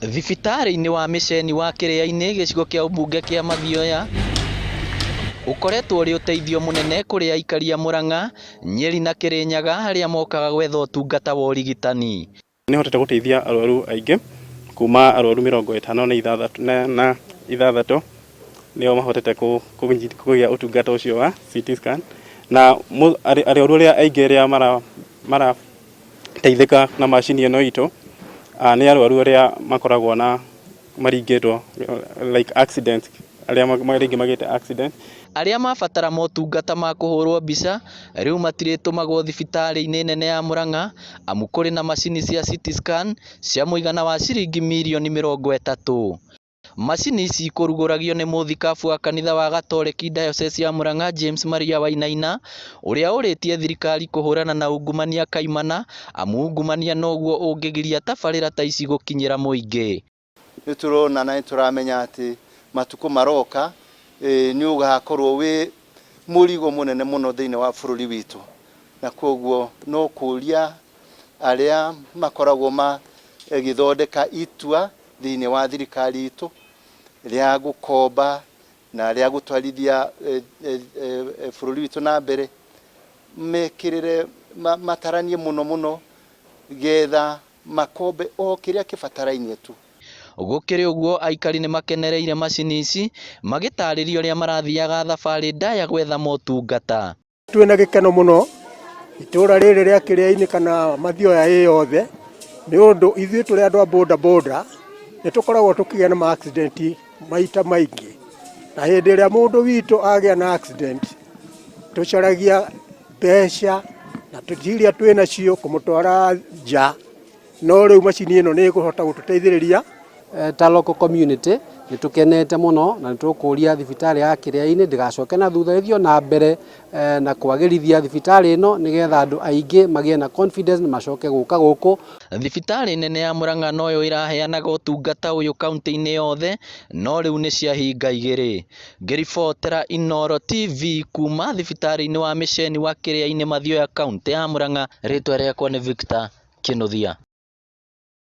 Thibitarĩ-inĩ wa Mĩceni wa Kĩrĩainĩ gĩcigo kĩa ũmbunge kĩa Mathioya ũkoretwo ũrĩ ũteithio mũnene kũrĩ aikari a Mũrang'a, Nyeri na Kĩrĩnyaga arĩa mokaga gwetha ũtungata wa ũrigitani. Nĩ hotete gũteithia arwaru aingĩ kuma arwaru 56 nĩo mahotete kũgĩa ũtungata ũcio wa CT scan, na arwaru arĩa aingĩ arĩa marateithĩka na macini ĩno itũ nĩ arwaru arĩa makoragwo na maringĩtwo like accident, arĩa maringĩ magĩte accident. Arĩa mabatara motungata ma kũhũrwo mbica rĩu matirĩtũmagwo thibitarĩ-inĩ nene ya Mũrang'a amu kũrĩ na macini cia CT scan cia mũigana wa ciringi mirioni 30. Macini ici ikũrugũragio nĩ mũthikabu wa kanitha wa Gatoreki Diocese ya Mũrang'a James Maria Wainaina, ũrĩa ũrĩtie thirikari kũhũrana na ungumania kaimana amu ungumania noguo ũngĩgiria tabarĩra ta ici gũkinyĩra mũingĩ. Nĩ tũrona na tũramenya atĩ matukũ maroka nĩ ũgakorwo wĩ mũrigo mũnene mũno thĩinĩ wa bũrũri witũ, na koguo no kũria arĩa makoragwo magĩthondeka itua thĩinĩ wa thirikari itũ rĩa gũkomba na rĩa gũtwarithia bũrũri witũ na mbere, mekĩrĩre mataranie mũno getha makombe o kĩrĩa kĩbatarainie tu. Gũkĩrĩ ũguo aikari nĩ makenereire macini ici magĩtarĩrio ũrĩa marathiaga thabarĩ ndaya gwetha motungata. Twĩna gĩkeno mũno itũra rĩrĩ rĩa Kĩrĩainĩ kana Mathioya yothe nĩ ũndũ ithuĩ tũrĩ andũ a boda nĩ tũkoragwo tũkĩgĩa na accident maita maingĩ, na hĩndĩ ĩrĩa mũndũ witũ agĩa na accident tũcaragia mbeca na tũtiria twĩnacio kũmũtwara nja, no rĩu macini ĩno nĩ ĩkũhota gũtũteithĩrĩria. Ta local community nĩ tũkenete mũno na nĩ tũkũria thibitarĩ ya Kĩrĩainĩ ndĩgacoke na thutha ĩthio na mbere na kwagĩrithia thibitarĩ ĩno nĩgetha andũ aingĩ magĩe na confidence na macoke gũka gũkũ. Thibitarĩ nene ya Mũrang'a noyo ĩraheanaga ũtungata ũyũ kaunti-inĩ yothe, no rĩu nĩ ciahinga igĩrĩ. Ngĩribotera Inooro TV kuma thibitarĩ-inĩ wa Mĩceni wa Kĩrĩainĩ Mathioya kaunti ya Mũrang'a, rĩtwa rĩakwa nĩ Victor Kĩnuthia.